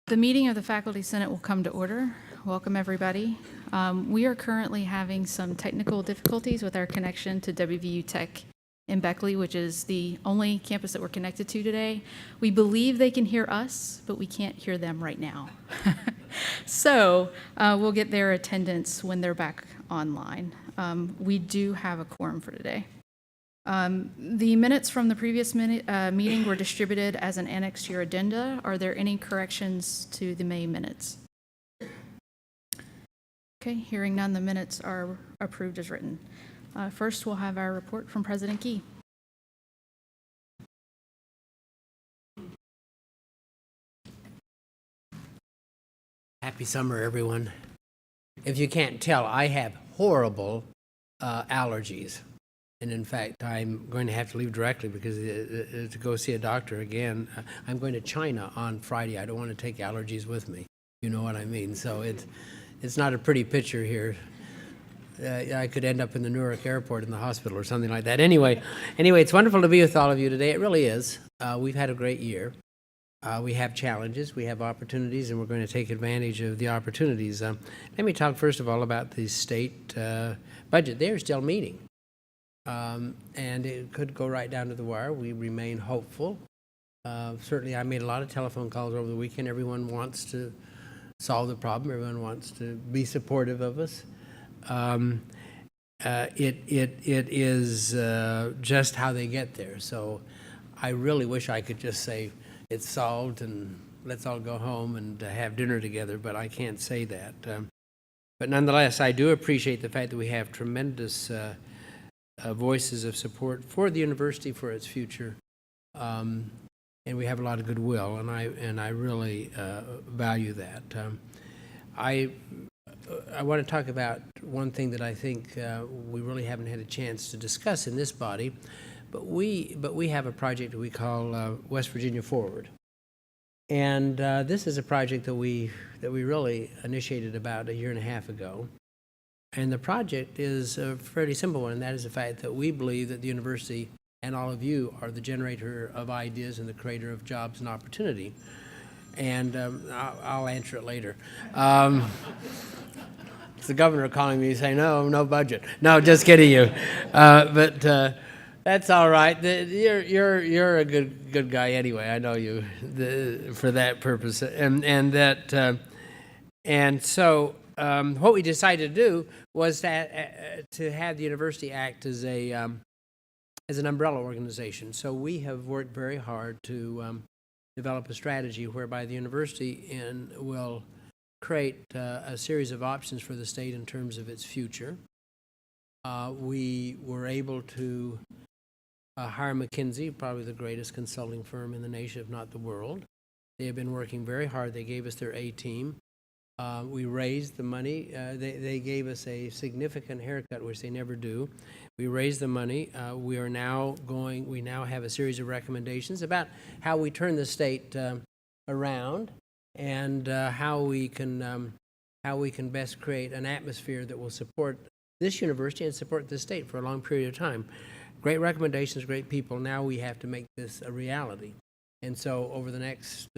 The meeting of the Faculty Senate will come to order. Welcome, everybody. We are currently having some technical difficulties with our connection to WVU Tech in Beckley, which is the only campus that we're connected to today. We believe they can hear us, but we can't hear them right now. So we'll get their attendance when they're back online. We do have a quorum for today. The minutes from the previous meeting were distributed as an annex to your agenda. Are there any corrections to the May minutes? Okay, hearing none, the minutes are approved as written. First, we'll have our report from President Key. Happy summer, everyone. If you can't tell, I have horrible allergies. And in fact, I'm going to have to leave directly because to go see a doctor again. I'm going to China on Friday. I don't want to take allergies with me. You know what I mean? So it's not a pretty picture here. I could end up in the Newark airport in the hospital or something like that. Anyway, it's wonderful to be with all of you today. It really is. We've had a great year. We have challenges, we have opportunities, and we're going to take advantage of the opportunities. Let me talk first of all about the state budget. They're still meeting. And it could go right down to the wire. We remain hopeful. Certainly, I made a lot of telephone calls over the weekend. Everyone wants to solve the problem. Everyone wants to be supportive of us. It is just how they get there. So I really wish I could just say it's solved and let's all go home and have dinner together, but I can't say that. But nonetheless, I do appreciate the fact that we have tremendous voices of support for the university, for its future, and we have a lot of goodwill, and I really value that. I want to talk about one thing that I think we really haven't had a chance to discuss in this body, but we have a project that we call West Virginia Forward, and this is a project that we really initiated about a year and a half ago. And the project is a fairly simple one, and that is the fact that we believe that the university and all of you are the generator of ideas and the creator of jobs and opportunity. And I'll answer it later. It's the governor calling me saying, no budget. No, just kidding you. But that's all right. You're a good guy anyway. I know you for that purpose. And so what we decided to do was to have the university act as an umbrella organization. So we have worked very hard to develop a strategy whereby the university will create a series of options for the state in terms of its future. We were able to hire McKinsey, probably the greatest consulting firm in the nation, if not the world. They have been working very hard. They gave us their A-team. We raised the money. They gave us a significant haircut, which they never do. We raised the money. We now have a series of recommendations about how we turn the state around and how we can best create an atmosphere that will support this university and support this state for a long period of time. Great recommendations, great people. Now we have to make this a reality. And so over the next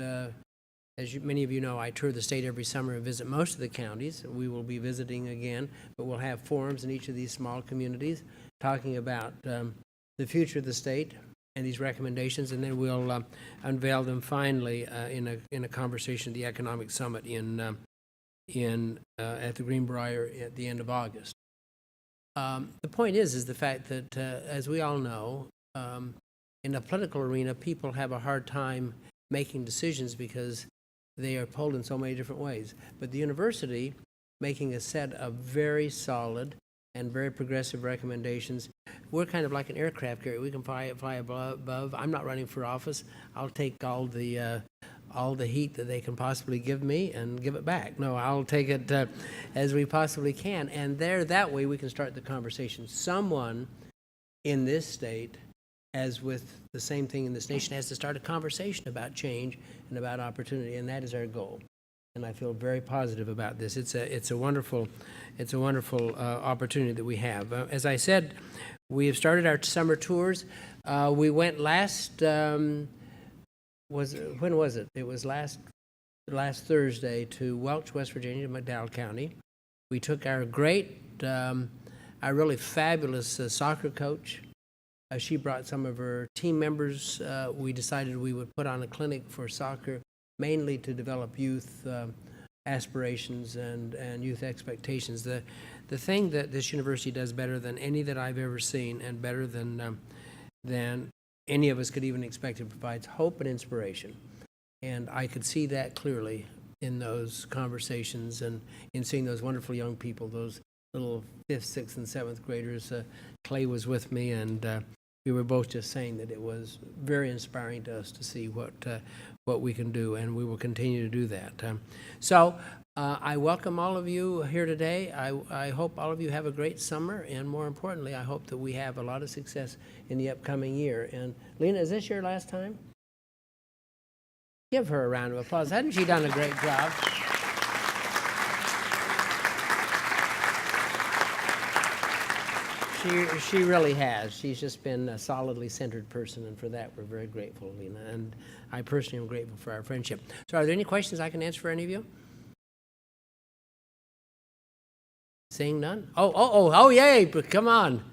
as many of you know, I tour the state every summer and visit most of the counties. We will be visiting again, but we'll have forums in each of these small communities talking about the future of the state and these recommendations, and then we'll unveil them finally in a conversation at the Economic Summit at the Greenbrier at the end of August. The point is the fact that, as we all know, in the political arena, people have a hard time making decisions because they are pulled in so many different ways. But the university, making a set of very solid and very progressive recommendations, we're kind of like an aircraft carrier. We can fly above. I'm not running for office. I'll take all the heat that they can possibly give me and give it back. No, I'll take it as we possibly can. And that way we can start the conversation. Someone in this state, as with the same thing in this nation, has to start a conversation about change and about opportunity, and that is our goal. And I feel very positive about this. It's a wonderful opportunity that we have. As I said, we have started our summer tours. We went last. When was it? It was last last Thursday to Welch, West Virginia, to McDowell County. We took our our really fabulous soccer coach. She brought some of her team members. We decided we would put on a clinic for soccer, mainly to develop youth aspirations and youth expectations. The thing that this university does better than any that I've ever seen, and better than any of us could even expect, it provides hope and inspiration. And I could see that clearly in those conversations and in seeing those wonderful young people, those little 5th, 6th, and 7th graders. Clay was with me, and we were both just saying that it was very inspiring to us to see what we can do, and we will continue to do that. So I welcome all of you here today. I hope all of you have a great summer, and more importantly, I hope that we have a lot of success in the upcoming year. And Lena, is this your last time? Give her a round of applause. Hasn't she done a great job? She really has. She's just been a solidly centered person, and for that we're very grateful, Lena. And I personally am grateful for our friendship. So are there any questions I can answer for any of you? Seeing none? Oh, yay, come on.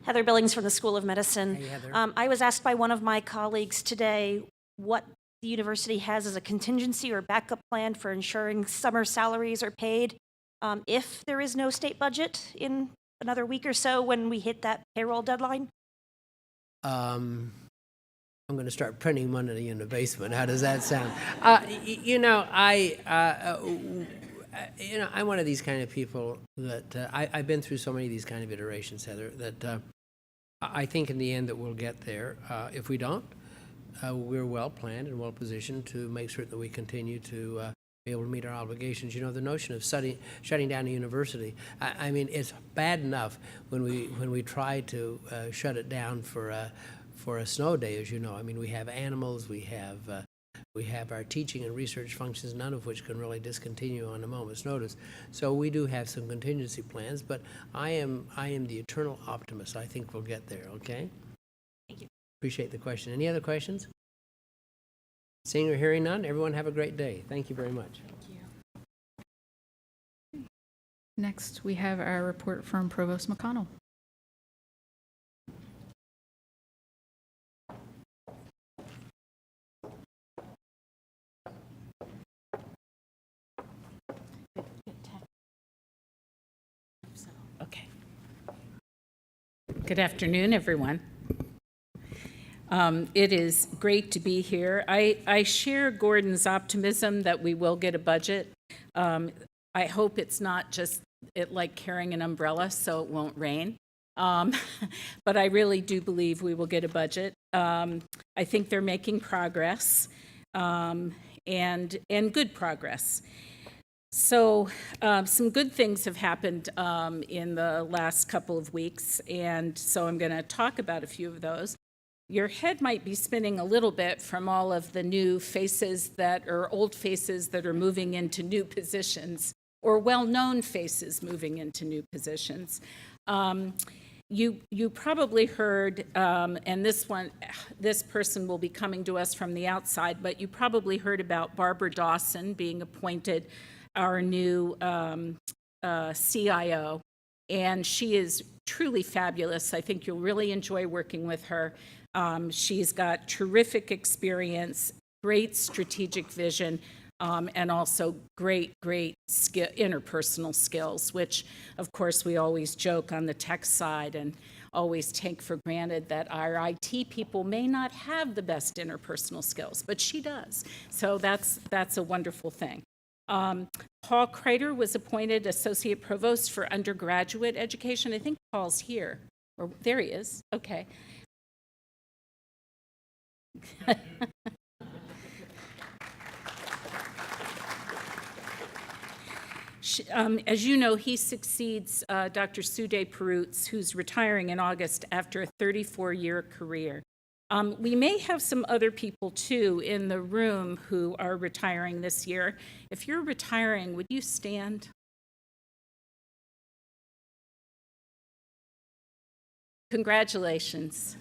Heather Billings from the School of Medicine. Hey, Heather. I was asked by one of my colleagues today what the university has as a contingency or backup plan for ensuring summer salaries are paid if there is no state budget in another week or so when we hit that payroll deadline. I'm going to start printing money in the basement. How does that sound? I'm one of these kind of people that I've been through so many of these kind of iterations, Heather, that I think in the end that we'll get there. If we don't, we're well planned and well positioned to make certain that we continue to be able to meet our obligations. You know, the notion of shutting down a university, I mean, it's bad enough when we try to shut it down for a snow day, as you know. I mean, we have animals, we have our teaching and research functions, none of which can really discontinue on a moment's notice. So we do have some contingency plans, but I am the eternal optimist. I think we'll get there, okay? Thank you. Appreciate the question. Any other questions? Seeing or hearing none, everyone have a great day. Thank you very much. Thank you. Next, we have our report from Provost McConnell. Okay. Good afternoon, everyone. It is great to be here. I share Gordon's optimism that we will get a budget. I hope it's not just like carrying an umbrella so it won't rain. But I really do believe we will get a budget. I think they're making progress, and good progress. So some good things have happened in the last couple of weeks, and so I'm going to talk about a few of those. Your head might be spinning a little bit from all of the new faces old faces that are moving into new positions, or well-known faces moving into new positions. You probably heard, and this person will be coming to us from the outside, but you probably heard about Barbara Dawson being appointed our new CIO, and she is truly fabulous. I think you'll really enjoy working with her. She's got terrific experience, great strategic vision, and also great interpersonal skills, which, of course, we always joke on the tech side and always take for granted that our IT people may not have the best interpersonal skills, but she does. So that's a wonderful thing. Paul Kreider was appointed Associate Provost for Undergraduate Education. I think Paul's here. Or there he is. Okay. As you know, he succeeds Dr. Sude Perutz, who's retiring in August after a 34-year career. We may have some other people, too, in the room who are retiring this year. If you're retiring, would you stand? Congratulations.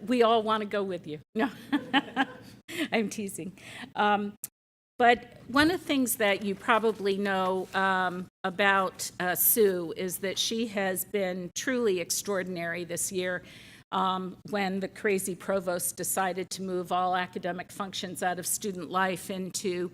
We all want to go with you. No, I'm teasing. But one of the things that you probably know about Sue is that she has been truly extraordinary this year. When the crazy provost decided to move all academic functions out of student life into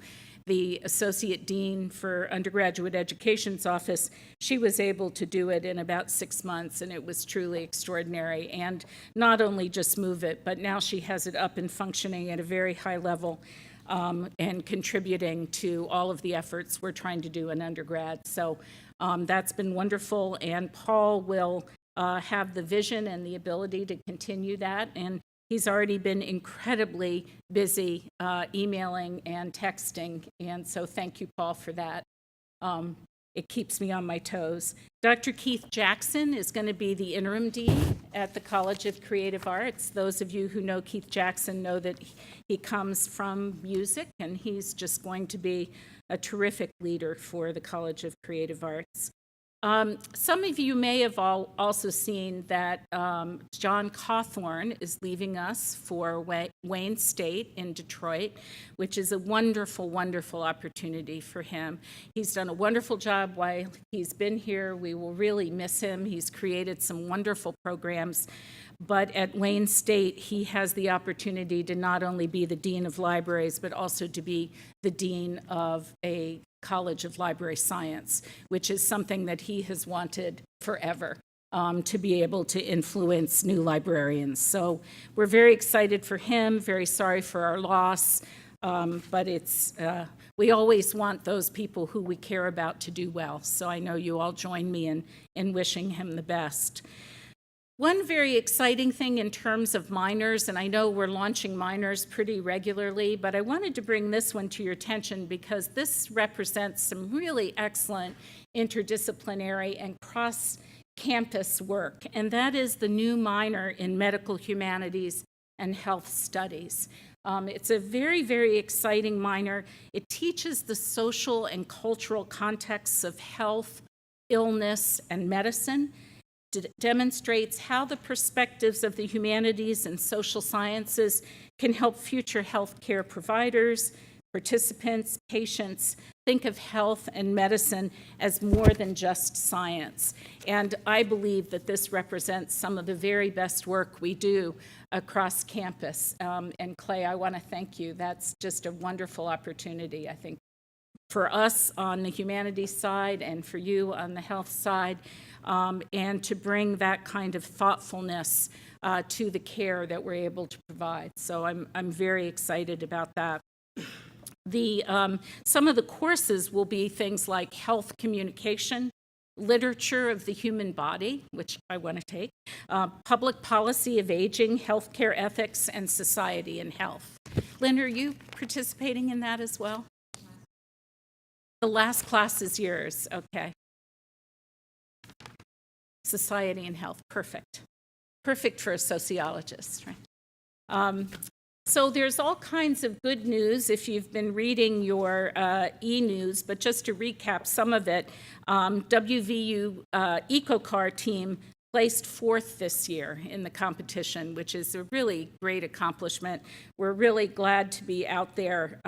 the Associate Dean for Undergraduate Education's office, she was able to do it in about 6 months, and it was truly extraordinary. And not only just move it, but now she has it up and functioning at a very high level and contributing to all of the efforts we're trying to do in undergrad. So that's been wonderful, and Paul will have the vision and the ability to continue that. And he's already been incredibly busy emailing and texting. And so thank you, Paul, for that. It keeps me on my toes. Dr. Keith Jackson is going to be the interim dean at the College of Creative Arts. Those of you who know Keith Jackson know that he comes from music, and he's just going to be a terrific leader for the College of Creative Arts. Some of you may have also seen that John Cawthorn is leaving us for Wayne State in Detroit, which is a wonderful, wonderful opportunity for him. He's done a wonderful job while he's been here. We will really miss him. He's created some wonderful programs. But at Wayne State, he has the opportunity to not only be the Dean of Libraries, but also to be the Dean of a College of Library Science, which is something that he has wanted forever, to be able to influence new librarians. So we're very excited for him, very sorry for our loss, but we always want those people who we care about to do well. So I know you all join me in wishing him the best. One very exciting thing in terms of minors, and I know we're launching minors pretty regularly, but I wanted to bring this one to your attention because this represents some really excellent interdisciplinary and cross-campus work, and that is the new minor in medical humanities and health studies. It's a very, very exciting minor. It teaches the social and cultural contexts of health, illness, and medicine. Demonstrates how the perspectives of the humanities and social sciences can help future healthcare providers, participants, patients think of health and medicine as more than just science. And I believe that this represents some of the very best work we do across campus. And Clay, I want to thank you. That's just a wonderful opportunity, I think, for us on the humanities side and for you on the health side, and to bring that kind of thoughtfulness to the care that we're able to provide. So I'm very excited about that. Some of the courses will be things like health communication, literature of the human body, which I want to take, public policy of aging, healthcare ethics, and society and health. Lynn, are you participating in that as well? The last class is yours, okay. Society and health, perfect. Perfect for a sociologist, right? So there's all kinds of good news if you've been reading your e-news, but just to recap some of it, WVU EcoCar team placed 4th this year in the competition, which is a really great accomplishment. We're really glad to be out there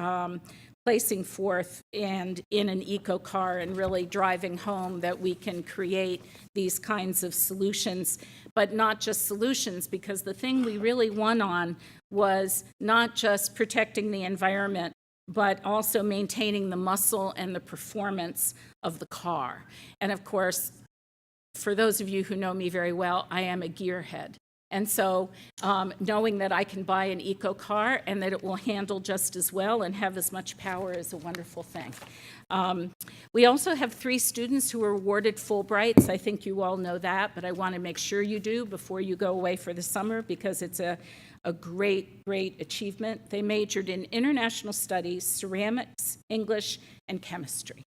placing 4th and in an eco-car and really driving home that we can create these kinds of solutions, but not just solutions, because the thing we really won on was not just protecting the environment, but also maintaining the muscle and the performance of the car. And of course, for those of you who know me very well, I am a gearhead. And so knowing that I can buy an eco car and that it will handle just as well and have as much power is a wonderful thing. We also have 3 students who were awarded Fulbrights. I think you all know that, but I want to make sure you do before you go away for the summer because it's a great, great achievement. They majored in international studies, ceramics, English, and chemistry.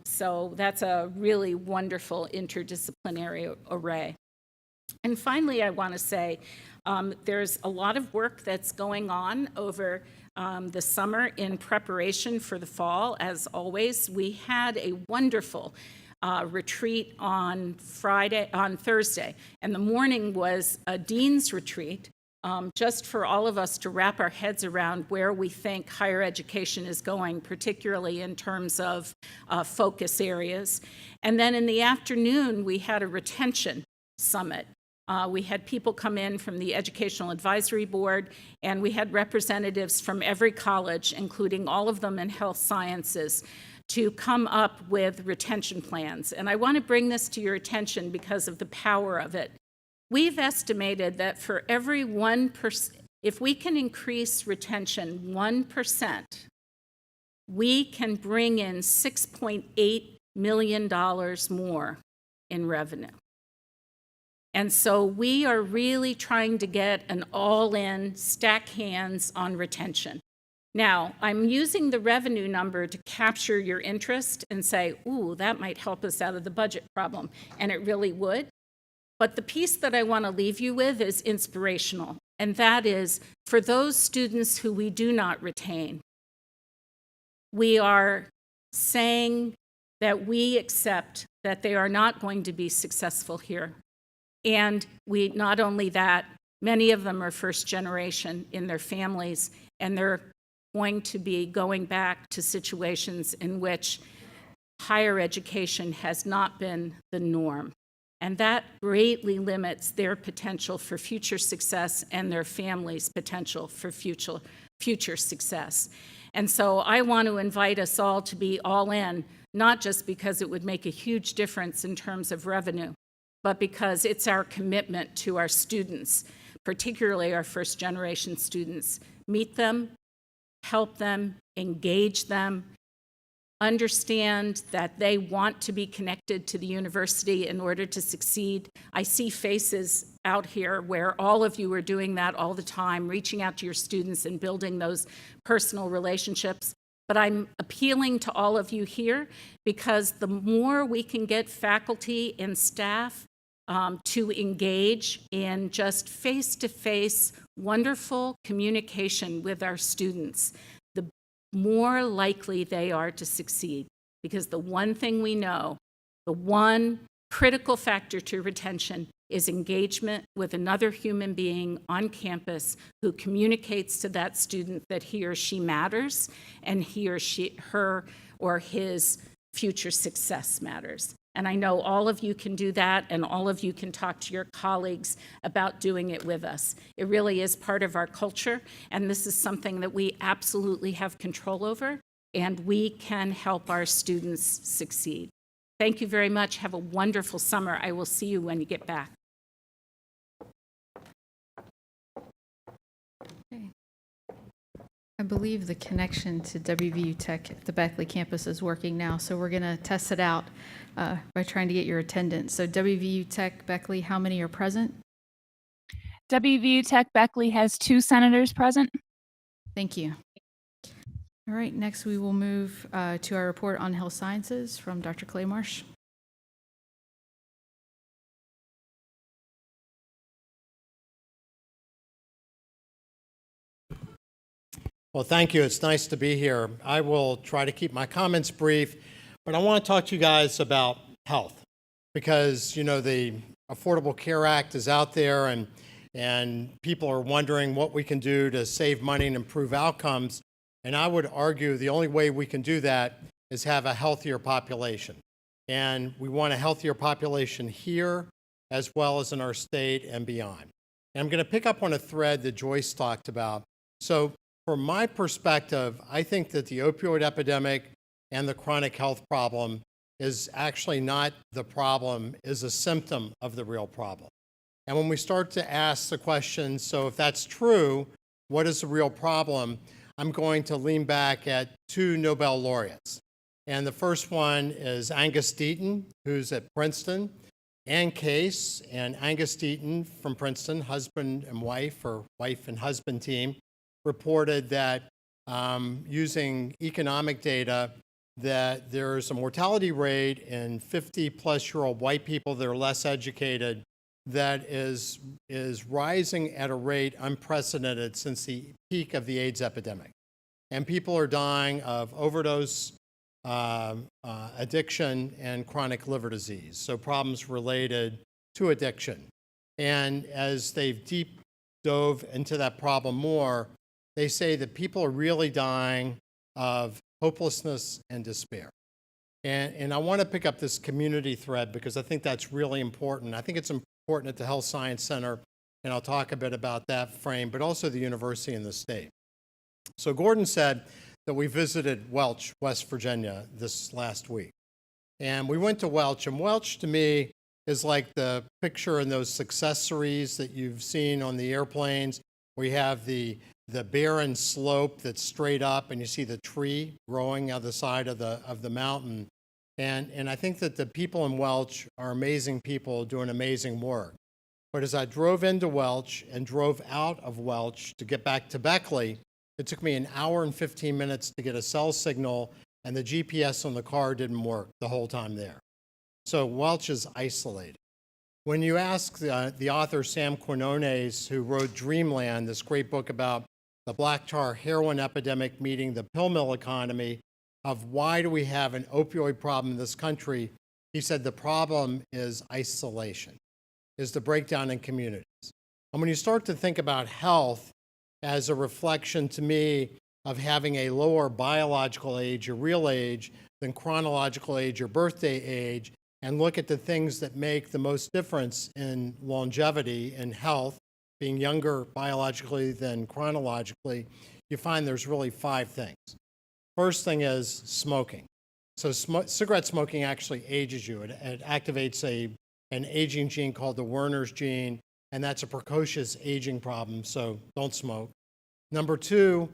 So that's a really wonderful interdisciplinary array. And finally, I want to say there's a lot of work that's going on over the summer in preparation for the fall. As always, we had a wonderful retreat on Thursday, and the morning was a dean's retreat just for all of us to wrap our heads around where we think higher education is going, particularly in terms of focus areas. And then in the afternoon, we had a retention summit. We had people come in from the Educational Advisory Board, and we had representatives from every college, including all of them in health sciences, to come up with retention plans. And I want to bring this to your attention because of the power of it. We've estimated that for every 1%, if we can increase retention 1%, we can bring in $6.8 million more in revenue. And so we are really trying to get an all-in, stack hands on retention. Now, I'm using the revenue number to capture your interest and say, ooh, that might help us out of the budget problem, and it really would. But the piece that I want to leave you with is inspirational, and that is for those students who we do not retain, we are saying that we accept that they are not going to be successful here. And we, not only that, many of them are first generation in their families, and they're going to be going back to situations in which higher education has not been the norm. And that greatly limits their potential for future success and their families' potential for future success. And so I want to invite us all to be all in, not just because it would make a huge difference in terms of revenue, but because it's our commitment to our students, particularly our first generation students. Meet them, help them, engage them, understand that they want to be connected to the university in order to succeed. I see faces out here where all of you are doing that all the time, reaching out to your students and building those personal relationships. But I'm appealing to all of you here because the more we can get faculty and staff to engage in just face-to-face, wonderful communication with our students, the more likely they are to succeed. Because the one thing we know, the one critical factor to retention is engagement with another human being on campus who communicates to that student that he or she matters and her or his future success matters. And I know all of you can do that, and all of you can talk to your colleagues about doing it with us. It really is part of our culture, and this is something that we absolutely have control over, and we can help our students succeed. Thank you very much. Have a wonderful summer. I will see you when you get back. Okay. I believe the connection to WVU Tech at the Beckley campus is working now, so we're going to test it out by trying to get your attendance. So WVU Tech Beckley, how many are present? WVU Tech Beckley has 2 senators present. Thank you. All right, next we will move to our report on health sciences from Dr. Claymarsh. Well, thank you. It's nice to be here. I will try to keep my comments brief, but I want to talk to you guys about health because, you know, the Affordable Care Act is out there and people are wondering what we can do to save money and improve outcomes. And I would argue the only way we can do that is have a healthier population. And we want a healthier population here as well as in our state and beyond. And I'm going to pick up on a thread that Joyce talked about. So from my perspective, I think that the opioid epidemic and the chronic health problem is actually not the problem, is a symptom of the real problem. And when we start to ask the question, so if that's true, what is the real problem? I'm going to lean back at 2 Nobel laureates. And the first one is Angus Deaton, who's at Princeton. Ann Case and Angus Deaton from Princeton, husband and wife, or wife and husband team, reported that using economic data that there's a mortality rate in 50-plus-year-old white people that are less educated that is rising at a rate unprecedented since the peak of the AIDS epidemic. And people are dying of overdose, addiction, and chronic liver disease, so problems related to addiction. And as they've deep dove into that problem more, they say that people are really dying of hopelessness and despair. And I want to pick up this community thread because I think that's really important. I think it's important at the Health Science Center, and I'll talk a bit about that frame, but also the university and the state. So Gordon said that we visited Welch, West Virginia this last week. And we went to Welch, and Welch to me is like the picture in those successories that you've seen on the airplanes, where you have the barren slope that's straight up and you see the tree growing out the side of the mountain. And I think that the people in Welch are amazing people doing amazing work. But as I drove into Welch and drove out of Welch to get back to Beckley, it took me an hour and 15 minutes to get a cell signal, and the GPS on the car didn't work the whole time there. So Welch is isolated. When you ask the author Sam Quinones, who wrote Dreamland, this great book about the black tar heroin epidemic meeting the pill mill economy, of why do we have an opioid problem in this country, he said the problem is isolation, is the breakdown in communities. And when you start to think about health as a reflection to me of having a lower biological age, your real age, than chronological age, your birthday age, and look at the things that make the most difference in longevity and health, being younger biologically than chronologically, you find there's really 5 things. First thing is smoking. So cigarette smoking actually ages you. It activates an aging gene called the Werner's gene, and that's a precocious aging problem, so don't smoke. Number 2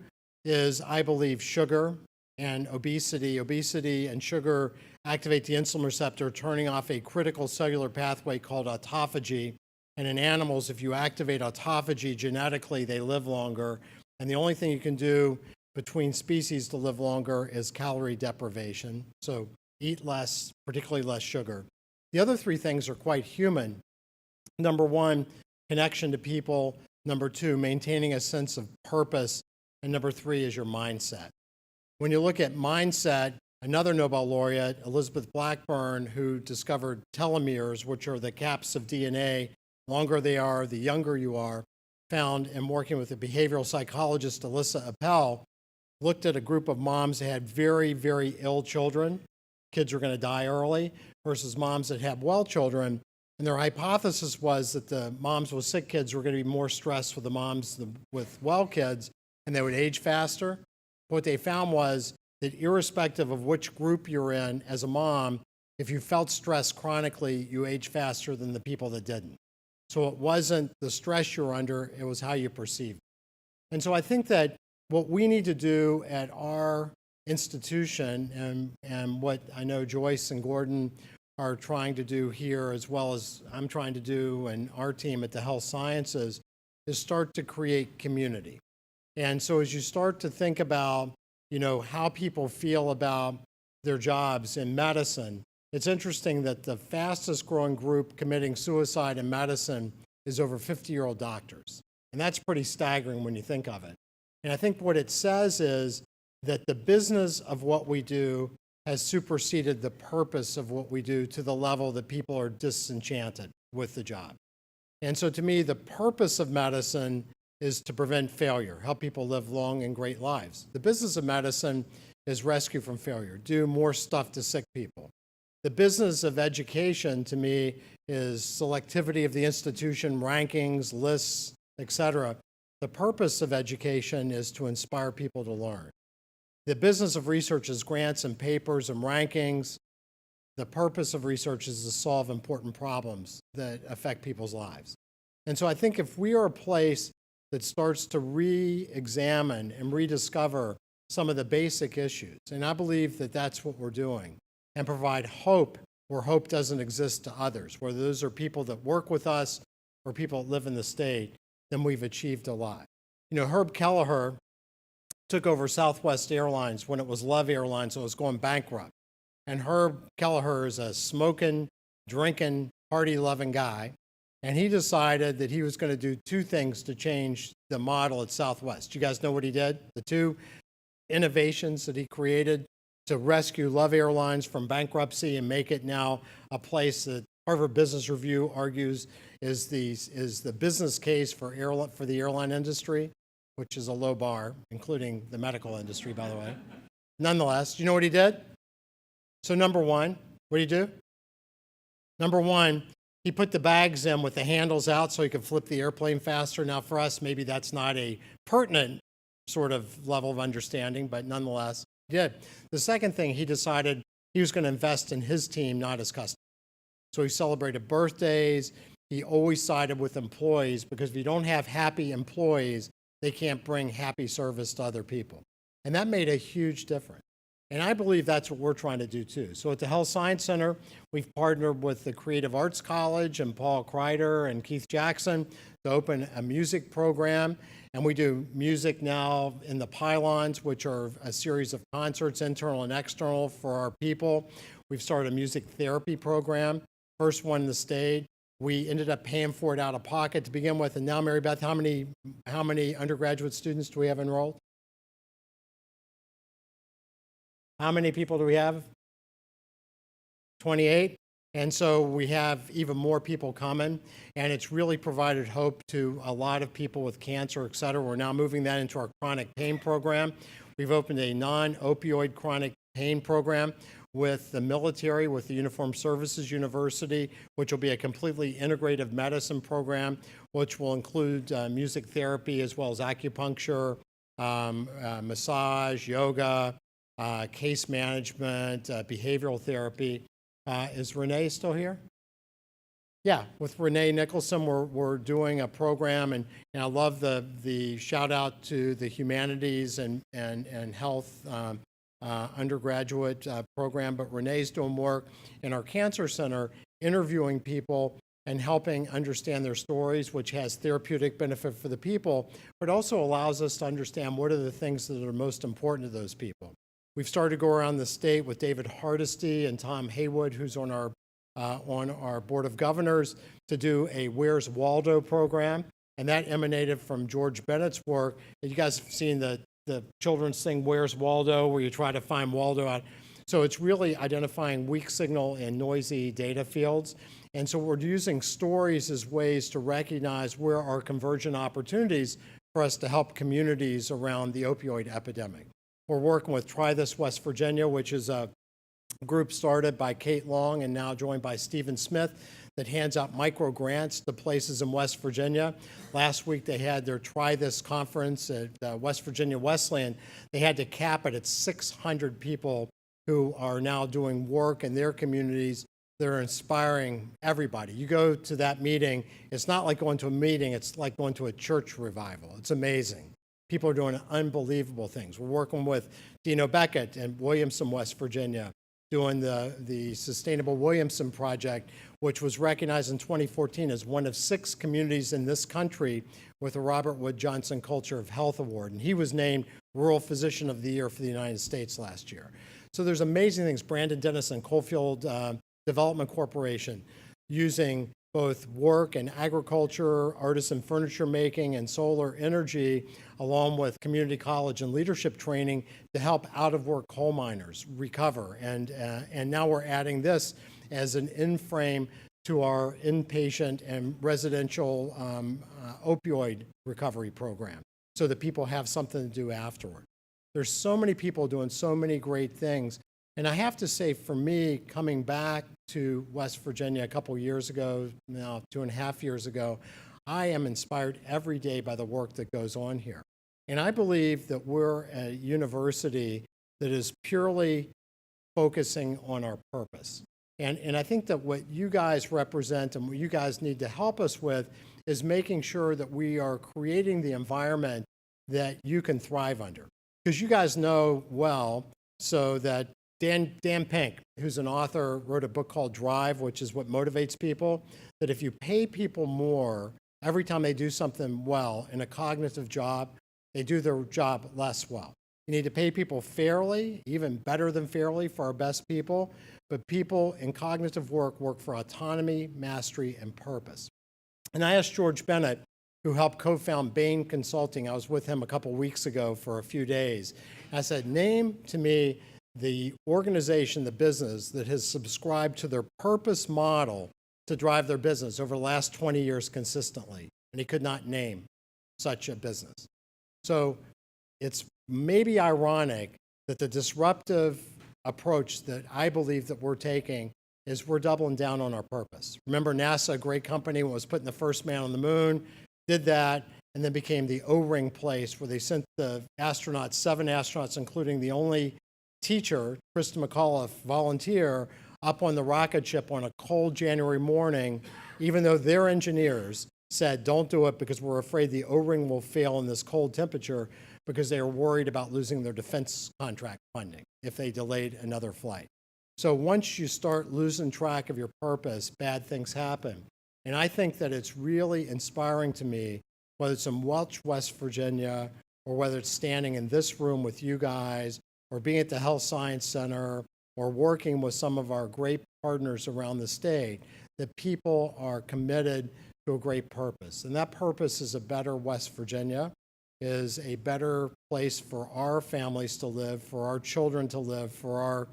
is, I believe, sugar and obesity. Obesity and sugar activate the insulin receptor, turning off a critical cellular pathway called autophagy. And in animals, if you activate autophagy genetically, they live longer. And the only thing you can do between species to live longer is calorie deprivation. So eat less, particularly less sugar. The other 3 things are quite human. Number 1, connection to people. Number 2, maintaining a sense of purpose. And number 3 is your mindset. When you look at mindset, another Nobel laureate, Elizabeth Blackburn, who discovered telomeres, which are the caps of DNA, longer they are, the younger you are, found in working with a behavioral psychologist, Alyssa Appel, looked at a group of moms that had very, very ill children. Kids were going to die early, versus moms that had well children. And their hypothesis was that the moms with sick kids were going to be more stressed with the moms with well kids, and they would age faster. What they found was that irrespective of which group you're in as a mom, if you felt stressed chronically, you age faster than the people that didn't. So it wasn't the stress you were under, it was how you perceived it. And so I think that what we need to do at our institution, and what I know Joyce and Gordon are trying to do here, as well as I'm trying to do and our team at the Health Sciences, is start to create community. And so as you start to think about, how people feel about their jobs in medicine, it's interesting that the fastest growing group committing suicide in medicine is over 50-year-old doctors. And that's pretty staggering when you think of it. And I think what it says is that the business of what we do has superseded the purpose of what we do to the level that people are disenchanted with the job. And so to me, the purpose of medicine is to prevent failure, help people live long and great lives. The business of medicine is rescue from failure, do more stuff to sick people. The business of education, to me, is selectivity of the institution, rankings, lists, etc. The purpose of education is to inspire people to learn. The business of research is grants and papers and rankings. The purpose of research is to solve important problems that affect people's lives. And so I think if we are a place that starts to re-examine and rediscover some of the basic issues, and I believe that that's what we're doing, and provide hope where hope doesn't exist to others, whether those are people that work with us or people that live in the state, then we've achieved a lot. Herb Kelleher took over Southwest Airlines when it was Love Airlines, so it was going bankrupt. And Herb Kelleher is a smoking, drinking, party-loving guy, and he decided that he was going to do 2 things to change the model at Southwest. You guys know what he did? The 2 innovations that he created to rescue Love Airlines from bankruptcy and make it now a place that Harvard Business Review argues is the business case for the airline industry, which is a low bar, including the medical industry, by the way. Nonetheless, you know what he did? So number one, what did he do? Number one, he put the bags in with the handles out so he could flip the airplane faster. Now for us, maybe that's not a pertinent sort of level of understanding, but nonetheless, he did. The second thing, he decided he was going to invest in his team, not his customers. So he celebrated birthdays. He always sided with employees, because if you don't have happy employees, they can't bring happy service to other people. And that made a huge difference. And I believe that's what we're trying to do too. So at the Health Science Center, we've partnered with the Creative Arts College and Paul Kreider and Keith Jackson to open a music program. And we do music now in the Pylons, which are a series of concerts, internal and external, for our people. We've started a music therapy program, first one in the state. We ended up paying for it out of pocket to begin with. And now, Mary Beth, how many undergraduate students do we have enrolled? How many people do we have? 28. And so we have even more people coming, and it's really provided hope to a lot of people with cancer, et cetera. We're now moving that into our chronic pain program. We've opened a non-opioid chronic pain program with the military, with the Uniformed Services University, which will be a completely integrative medicine program, which will include music therapy as well as acupuncture, massage, yoga, case management, behavioral therapy. Is Renee still here? Yeah, with Renee Nicholson, we're doing a program, and I love the shout out to the humanities and health undergraduate program. But Renee's doing work in our cancer center, interviewing people and helping understand their stories, which has therapeutic benefit for the people, but also allows us to understand what are the things that are most important to those people. We've started to go around the state with David Hardesty and Tom Haywood, who's on our Board of Governors, to do a Where's Waldo program. And that emanated from George Bennett's work. You guys have seen the children's thing, Where's Waldo, where you try to find Waldo out. So it's really identifying weak signal and noisy data fields. And so we're using stories as ways to recognize where are convergent opportunities for us to help communities around the opioid epidemic. We're working with Try This West Virginia, which is a group started by Kate Long and now joined by Stephen Smith that hands out micro grants to places in West Virginia. Last week they had their Try This conference at West Virginia Wesleyan. They had to cap it at 600 people who are now doing work in their communities that are inspiring everybody. You go to that meeting, it's not like going to a meeting, it's like going to a church revival. It's amazing. People are doing unbelievable things. We're working with Dino Beckett in Williamson, West Virginia, doing the Sustainable Williamson Project, which was recognized in 2014 as one of 6 communities in this country with a Robert Wood Johnson Culture of Health Award. And he was named Rural Physician of the Year for the United States last year. So there's amazing things. Brandon Dennison, Coalfield Development Corporation, using both work and agriculture, artisan furniture making, and solar energy, along with community college and leadership training to help out-of-work coal miners recover. And now we're adding this as an in-frame to our inpatient and residential opioid recovery program so that people have something to do afterward. There's so many people doing so many great things. And I have to say, for me, coming back to West Virginia a couple years ago, now 2.5 years ago, I am inspired every day by the work that goes on here. And I believe that we're a university that is purely focusing on our purpose. And I think that what you guys represent and what you guys need to help us with is making sure that we are creating the environment that you can thrive under. Because you guys know well, so that Dan Pink, who's an author, wrote a book called Drive, which is what motivates people, that if you pay people more every time they do something well in a cognitive job, they do their job less well. You need to pay people fairly, even better than fairly for our best people, but people in cognitive work for autonomy, mastery, and purpose. And I asked George Bennett, who helped co-found Bain Consulting. I was with him a couple weeks ago for a few days. I said, name to me the organization, the business that has subscribed to their purpose model to drive their business over the last 20 years consistently, and he could not name such a business. So it's maybe ironic that the disruptive approach that I believe that we're taking is we're doubling down on our purpose. Remember NASA, a great company, was putting the first man on the moon, did that, and then became the O-ring place where they sent the astronauts, 7 astronauts, including the only teacher, Krista McAuliffe, volunteer, up on the rocket ship on a cold January morning, even though their engineers said, don't do it because we're afraid the O-ring will fail in this cold temperature, because they were worried about losing their defense contract funding if they delayed another flight. So once you start losing track of your purpose, bad things happen. And I think that it's really inspiring to me, whether it's in Welch, West Virginia, or whether it's standing in this room with you guys, or being at the Health Science Center, or working with some of our great partners around the state, that people are committed to a great purpose. And that purpose is a better West Virginia, is a better place for our families to live, for our children to live, for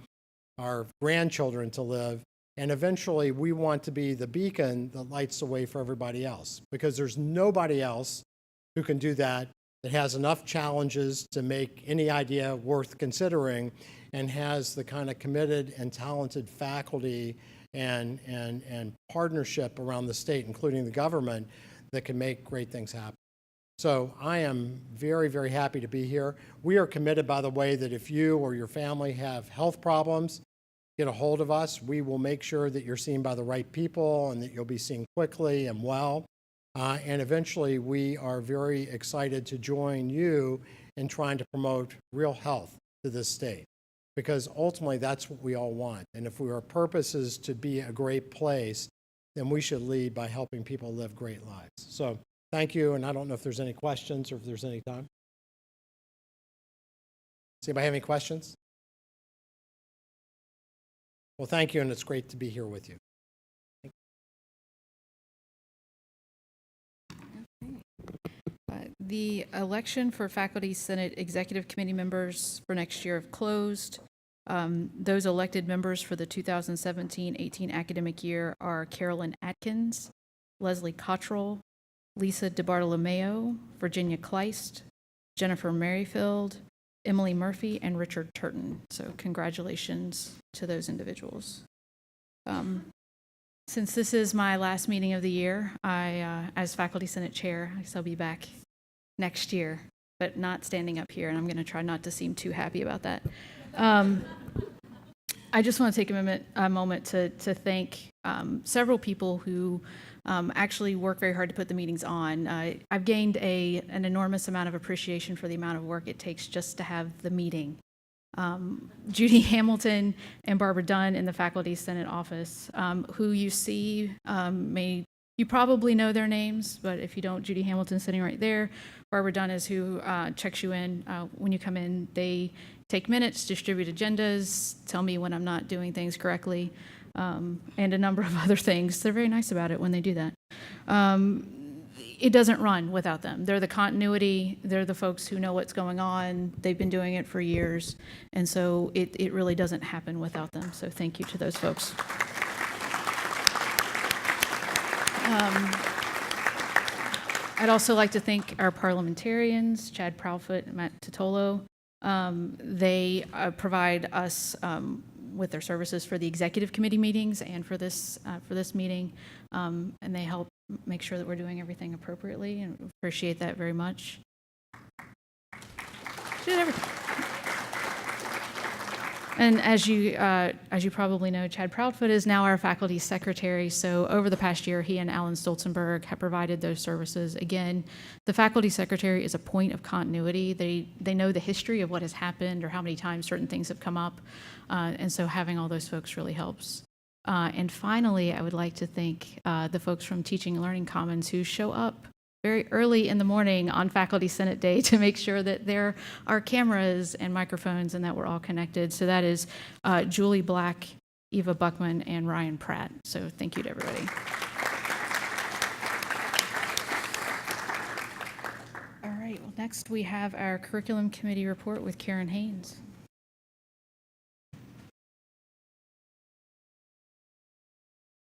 our grandchildren to live. And eventually we want to be the beacon that lights the way for everybody else, because there's nobody else who can do that, that has enough challenges to make any idea worth considering, and has the kind of committed and talented faculty and partnership around the state, including the government, that can make great things happen. So I am very, very happy to be here. We are committed, by the way, that if you or your family have health problems, get a hold of us. We will make sure that you're seen by the right people and that you'll be seen quickly and well. And eventually, we are very excited to join you in trying to promote real health to this state, because ultimately that's what we all want. And if our purpose is to be a great place, then we should lead by helping people live great lives. So thank you, and I don't know if there's any questions or if there's any time. Does anybody have any questions? Well, thank you, and it's great to be here with you. The election for Faculty Senate Executive Committee members for next year have closed. Those elected members for the 2017-18 academic year are Carolyn Atkins, Leslie Cottrell, Lisa DeBartolomeo, Virginia Kleist, Jennifer Merrifield, Emily Murphy, and Richard Turton. So congratulations to those individuals. Since this is my last meeting of the year, as Faculty Senate Chair, I guess I'll be back next year, but not standing up here, and I'm going to try not to seem too happy about that. I just want to take a moment to thank several people who actually work very hard to put the meetings on. I've gained an enormous amount of appreciation for the amount of work it takes just to have the meeting. Judy Hamilton and Barbara Dunn in the Faculty Senate office, who you see, you probably know their names, but if you don't, Judy Hamilton sitting right there. Barbara Dunn is who checks you in when you come in. They take minutes, distribute agendas, tell me when I'm not doing things correctly, and a number of other things. They're very nice about it when they do that. It doesn't run without them. They're the continuity. They're the folks who know what's going on. They've been doing it for years, and so it really doesn't happen without them. So thank you to those folks. I'd also like to thank our parliamentarians, Chad Proudfoot and Matt Titolo. They provide us with their services for the executive committee meetings and for this meeting, and they help make sure that we're doing everything appropriately, and appreciate that very much. She did everything. And as you probably know, Chad Proudfoot is now our faculty secretary. So over the past year, he and Alan Stolzenberg have provided those services. Again, the faculty secretary is a point of continuity. They know the history of what has happened or how many times certain things have come up. And so having all those folks really helps. And finally, I would like to thank the folks from Teaching and Learning Commons who show up very early in the morning on Faculty Senate Day to make sure that there are cameras and microphones and that we're all connected. So that is Julie Black, Eva Buckman, and Ryan Pratt. So thank you to everybody. All right, well, next we have our Curriculum Committee report with Karen Haynes.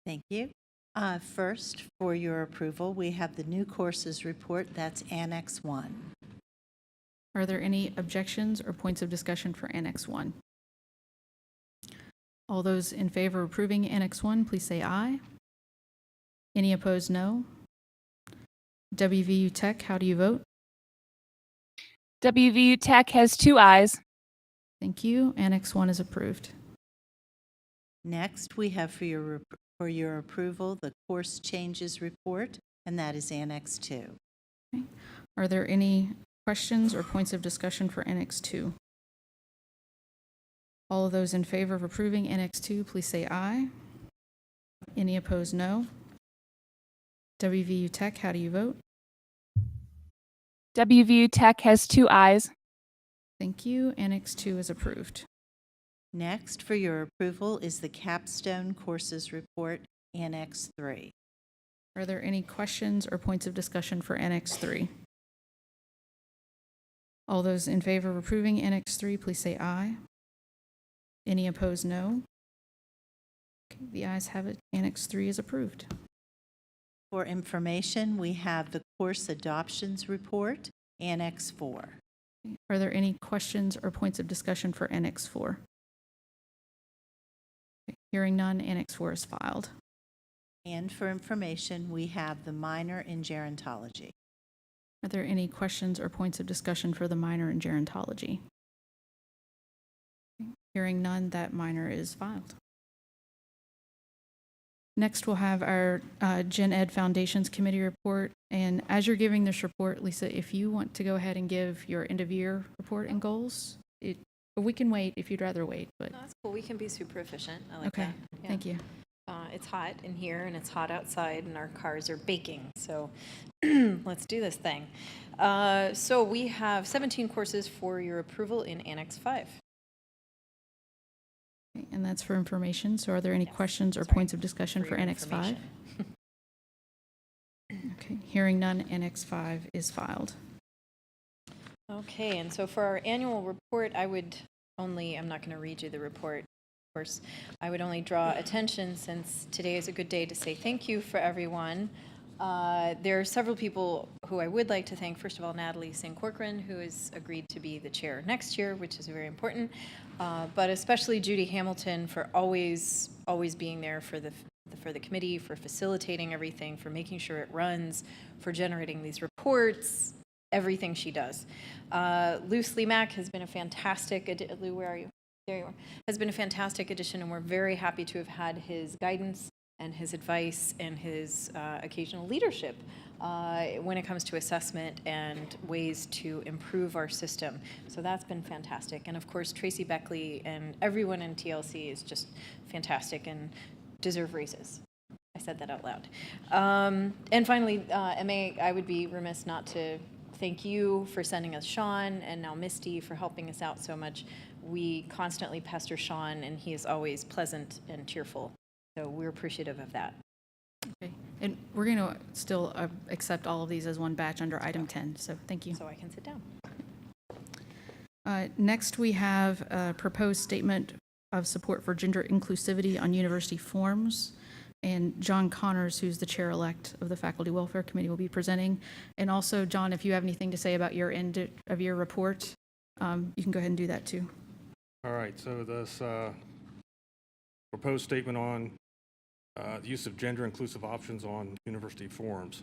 Thank you. First, for your approval, we have the new courses report. That's Annex 1. Are there any objections or points of discussion for Annex 1? All those in favor of approving Annex 1, please say aye. Any opposed, no. WVU Tech, how do you vote? WVU Tech has 2 ayes. Thank you. Annex 1 is approved. Next, we have for your approval the course changes report, and that is Annex 2. Are there any questions or points of discussion for Annex 2? All of those in favor of approving Annex 2, please say aye. Any opposed, no. WVU Tech, how do you vote? WVU Tech has 2 ayes. Thank you. Annex 2 is approved. Next, for your approval is the capstone courses report, Annex 3. Are there any questions or points of discussion for Annex 3? All those in favor of approving Annex 3, please say aye. Any opposed, no. Okay, the ayes have it. Annex 3 is approved. For information, we have the course adoptions report, Annex 4. Are there any questions or points of discussion for Annex 4? Okay, hearing none, Annex 4 is filed. And for information, we have the minor in gerontology. Are there any questions or points of discussion for the minor in gerontology? Okay, hearing none, that minor is filed. Next, we'll have our Gen Ed Foundations Committee report. And as you're giving this report, Lisa, if you want to go ahead and give your end-of-year report and goals, we can wait if you'd rather wait. But No, that's cool. We can be super efficient. I like okay, that. Yeah. thank you. It's hot in here and it's hot outside and our cars are baking. So let's do this thing. So we have 17 courses for your approval in Annex 5. Okay, and that's for information. So are there any Yes, questions or sorry, points of discussion for your Annex 5? information. Okay, hearing none, Annex 5 is filed. Okay, and so for our annual report, I'm not going to read you the report, of course. I would only draw attention, since today is a good day to say thank you for everyone. There are several people who I would like to thank. First of all, Natalie St. Corcoran, who has agreed to be the chair next year, which is very important. But especially Judy Hamilton for always being there for the committee, for facilitating everything, for making sure it runs, for generating these reports, everything she does. Lou Slimak has been a fantastic, Lou, where are you? There you are. Has been a fantastic addition, and we're very happy to have had his guidance and his advice and his occasional leadership when it comes to assessment and ways to improve our system. So that's been fantastic. And of course, Tracy Beckley and everyone in TLC is just fantastic and deserve raises. I said that out loud. And finally, MA, I would be remiss not to thank you for sending us Sean, and now Misty for helping us out so much. We constantly pester Sean, and he is always pleasant and cheerful. So we're appreciative of that. Okay, and we're going to still accept all of these as one batch under item 10. So thank you. So I can sit down. Next, we have a proposed statement of support for gender inclusivity on university forms. And John Connors, who's the chair-elect of the Faculty Welfare Committee, will be presenting. And also, John, if you have anything to say about your end of your report, you can go ahead and do that too. All right, so this proposed statement on the use of gender-inclusive options on university forms.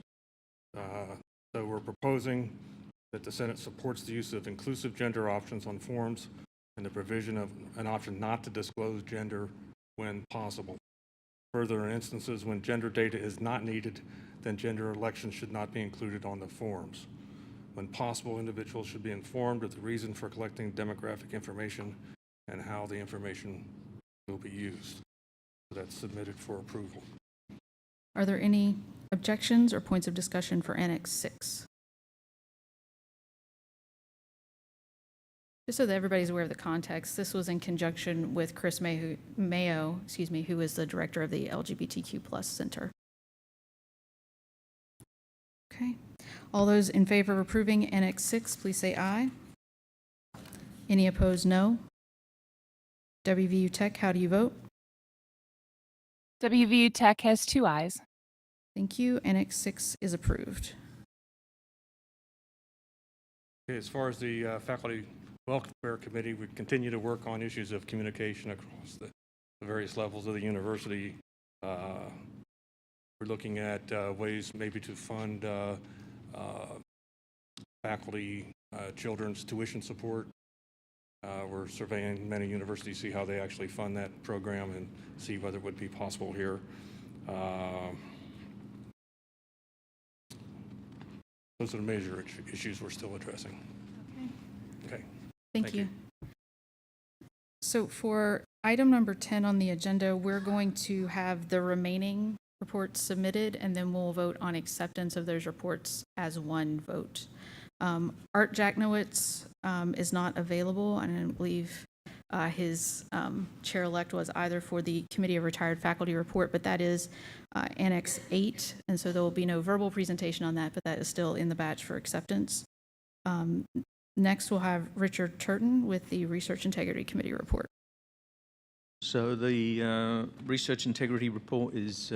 So we're proposing that the Senate supports the use of inclusive gender options on forms and the provision of an option not to disclose gender when possible. Further, in instances when gender data is not needed, then gender elections should not be included on the forms. When possible, individuals should be informed of the reason for collecting demographic information and how the information will be used. So that's submitted for approval. Are there any objections or points of discussion for Annex 6? Just so that everybody's aware of the context, this was in conjunction with Chris Mayo, who is the director of the LGBTQ+ Center. Okay. All those in favor of approving Annex 6, please say aye. Any opposed, no. WVU Tech, how do you vote? WVU Tech has 2 ayes. Thank you. Annex 6 is approved. Okay, as far as the Faculty Welfare Committee, we continue to work on issues of communication across the various levels of the university. We're looking at ways maybe to fund faculty children's tuition support. We're surveying many universities, see how they actually fund that program and see whether it would be possible here. Those are the major issues we're still addressing. Okay. Thank you. So for item number 10 on the agenda, we're going to have the remaining reports submitted, and then we'll vote on acceptance of those reports as one vote. Art Jacknowitz is not available, and I don't believe his chair-elect was either for the Committee of Retired Faculty report, but that is Annex 8, and so there will be no verbal presentation on that, but that is still in the batch for acceptance. Next, we'll have Richard Turton with the Research Integrity Committee report. So the Research Integrity Report is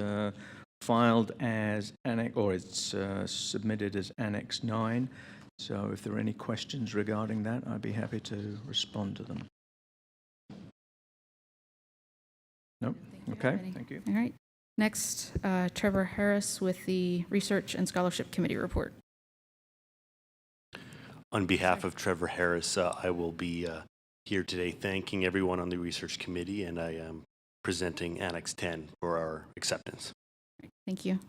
filed as Annex, or it's submitted as Annex 9. So if there are any questions regarding that, I'd be happy to respond to them. Nope. Okay, thank you. All right. Next, Trevor Harris with the Research and Scholarship Committee report. On behalf of Trevor Harris, I will be here today thanking everyone on the research committee, and I am presenting Annex 10 for our acceptance. Thank you.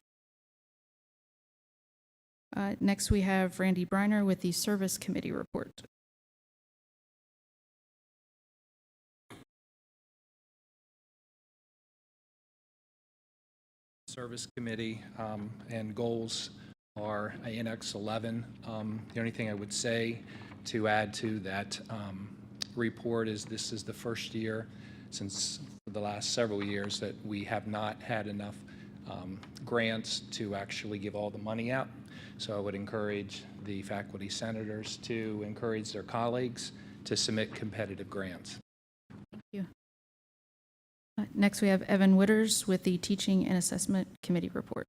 Next, we have Randy Briner with the Service Committee report. Service Committee and goals are Annex 11. The only thing I would say to add to that report is this is the first year since the last several years that we have not had enough grants to actually give all the money out. So I would encourage the faculty senators to encourage their colleagues to submit competitive grants. Thank you. Next, we have Evan Witters with the Teaching and Assessment Committee report.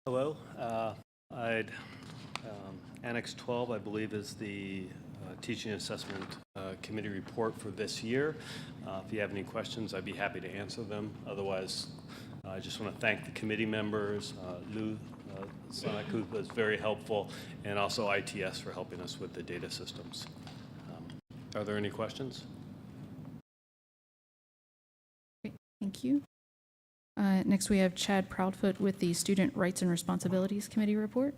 Hello. Annex 12, I believe, is the Teaching and Assessment Committee report for this year. If you have any questions, I'd be happy to answer them. Otherwise, I just want to thank the committee members, Lou Sonic, who was very helpful, and also ITS for helping us with the data systems. Are there any questions? Great, thank you. Next, we have Chad Proudfoot with the Student Rights and Responsibilities Committee report.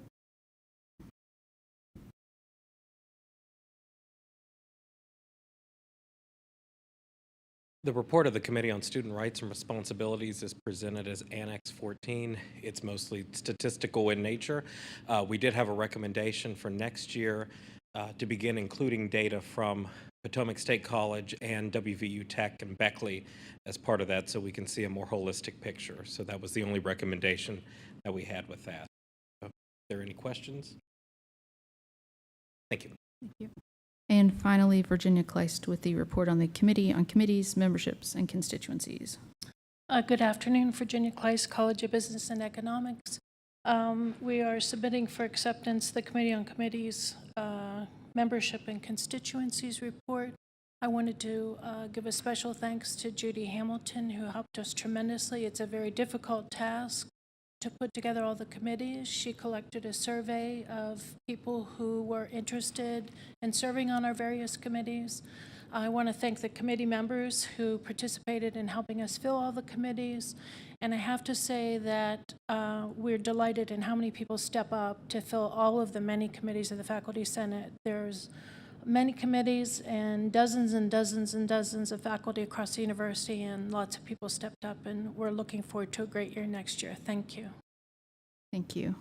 The report of the Committee on Student Rights and Responsibilities is presented as Annex 14. It's mostly statistical in nature. We did have a recommendation for next year to begin including data from Potomac State College and WVU Tech and Beckley as part of that, so we can see a more holistic picture. So that was the only recommendation that we had with that. Are there any questions? Thank you. Thank you. And finally, Virginia Kleist with the report on the Committee on Committees, Memberships, and Constituencies. Good afternoon, Virginia Kleist, College of Business and Economics. We are submitting for acceptance the Committee on Committees, Membership and Constituencies report. I wanted to give a special thanks to Judy Hamilton, who helped us tremendously. It's a very difficult task to put together all the committees. She collected a survey of people who were interested in serving on our various committees. I want to thank the committee members who participated in helping us fill all the committees. And I have to say that we're delighted in how many people step up to fill all of the many committees of the Faculty Senate. There's many committees and dozens and dozens and dozens of faculty across the university, and lots of people stepped up, and we're looking forward to a great year next year. Thank you. Thank you.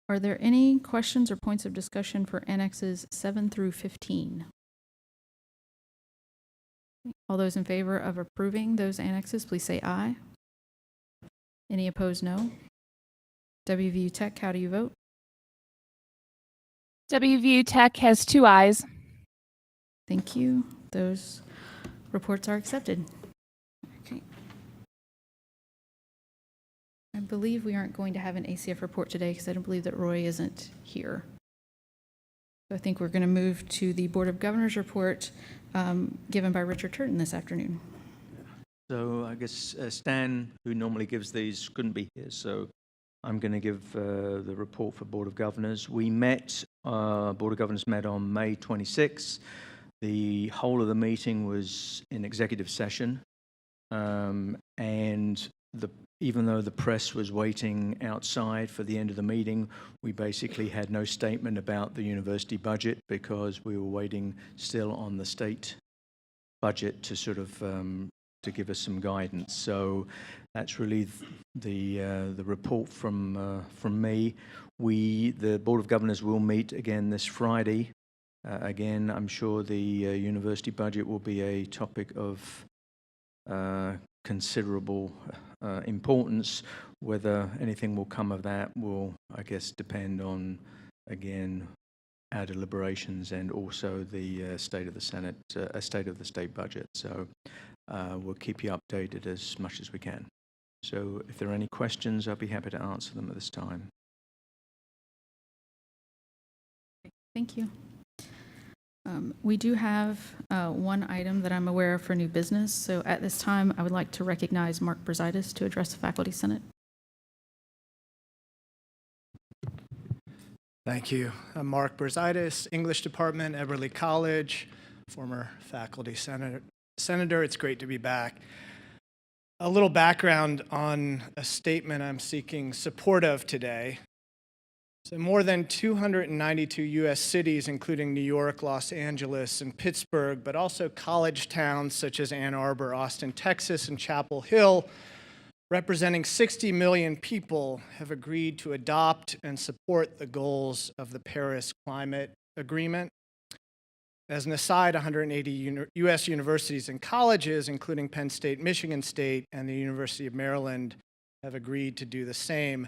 Are there any questions or points of discussion for Annexes 7 through 15? All those in favor of approving those annexes, please say aye. Any opposed, no. WVU Tech, how do you vote? WVU Tech has 2 ayes. Thank you. Those reports are accepted. Okay. believe we aren't going to have an ACF report today because I don't believe that Roy isn't here. So I think we're going to move to the Board of Governors report given by Richard Turton this afternoon. So I guess Stan, who normally gives these, couldn't be here, so I'm going to give the report for Board of Governors. We met, Board of Governors met on May 26th. The whole of the meeting was in executive session, and even though the press was waiting outside for the end of the meeting, we basically had no statement about the university budget because we were waiting still on the state budget to sort of to give us some guidance. So that's really the report from me. The Board of Governors will meet again this Friday. Again, I'm sure the university budget will be a topic of considerable importance. Whether anything will come of that will, I guess, depend on, again, our deliberations and also the state of the Senate, state of the state budget. So we'll keep you updated as much as we can. So if there are any questions, I'll be happy to answer them at this time. Thank you. We do have one item that I'm aware of for new business. So at this time, I would like to recognize Mark Brzaitis to address the Faculty Senate. Thank you. I'm Mark Brzaitis, English Department, Eberly College, former faculty senator. It's great to be back. A little background on a statement I'm seeking support of today. So more than 292 U.S. cities, including New York, Los Angeles, and Pittsburgh, but also college towns such as Ann Arbor, Austin, Texas, and Chapel Hill, representing 60 million people, have agreed to adopt and support the goals of the Paris Climate Agreement. As an aside, 180 U.S. universities and colleges, including Penn State, Michigan State, and the University of Maryland, have agreed to do the same,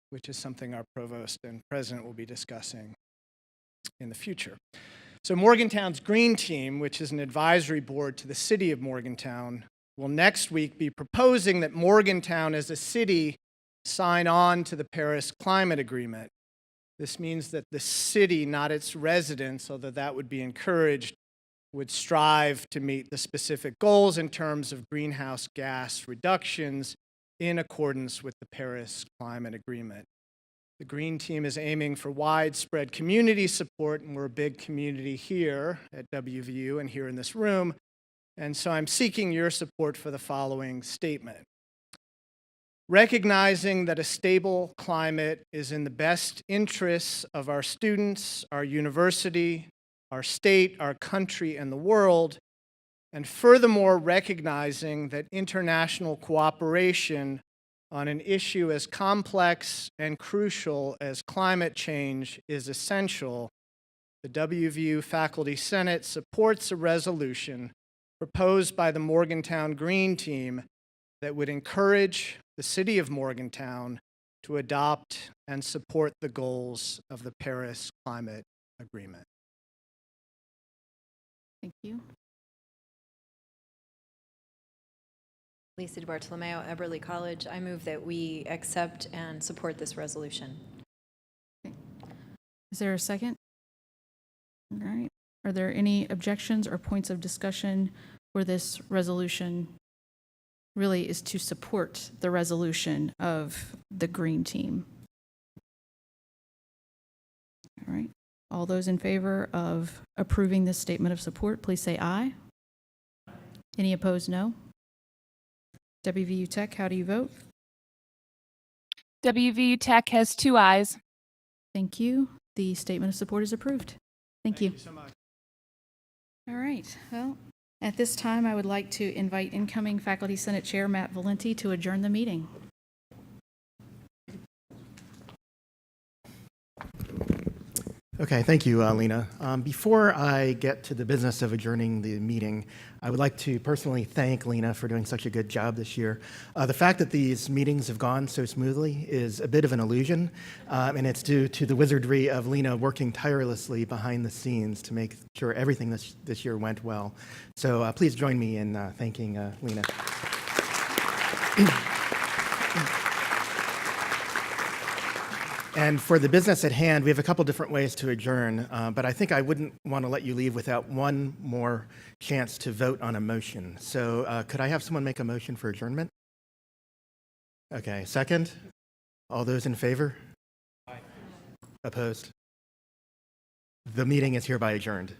which is something our provost and president will be discussing in the future. So Morgantown's Green Team, which is an advisory board to the city of Morgantown, will next week be proposing that Morgantown as a city sign on to the Paris Climate Agreement. This means that the city, not its residents, although that would be encouraged, would strive to meet the specific goals in terms of greenhouse gas reductions in accordance with the Paris Climate Agreement. The Green Team is aiming for widespread community support, and we're a big community here at WVU and here in this room, and so I'm seeking your support for the following statement. Recognizing that a stable climate is in the best interests of our students, our university, our state, our country, and the world, and furthermore recognizing that international cooperation on an issue as complex and crucial as climate change is essential, the WVU Faculty Senate supports a resolution proposed by the Morgantown Green Team that would encourage the city of Morgantown to adopt and support the goals of the Paris Climate Agreement. Thank you. Lisa DiBartolomeo, Eberly College. I move that we accept and support this resolution. Okay. Is there a second? All right. Are there any objections or points of discussion for this resolution? Really is to support the resolution of the Green Team. All right. All those in favor of approving this statement of support, please say aye. Any opposed, no. WVU Tech, how do you vote? WVU Tech has 2 ayes. Thank you. The statement of support is approved. Thank you. Thank you so much. All right. Well, at this time, I would like to invite incoming Faculty Senate Chair Matt Valenti to adjourn the meeting. Okay, thank you, Lena. Before I get to the business of adjourning the meeting, I would like to personally thank Lena for doing such a good job this year. The fact that these meetings have gone so smoothly is a bit of an illusion, and it's due to the wizardry of Lena working tirelessly behind the scenes to make sure everything this year went well. So please join me in thanking Lena. And for the business at hand, we have a couple different ways to adjourn, but I think I wouldn't want to let you leave without one more chance to vote on a motion. So could I have someone make a motion for adjournment? Okay, second? All those in favor? Aye. Opposed? The meeting is hereby adjourned.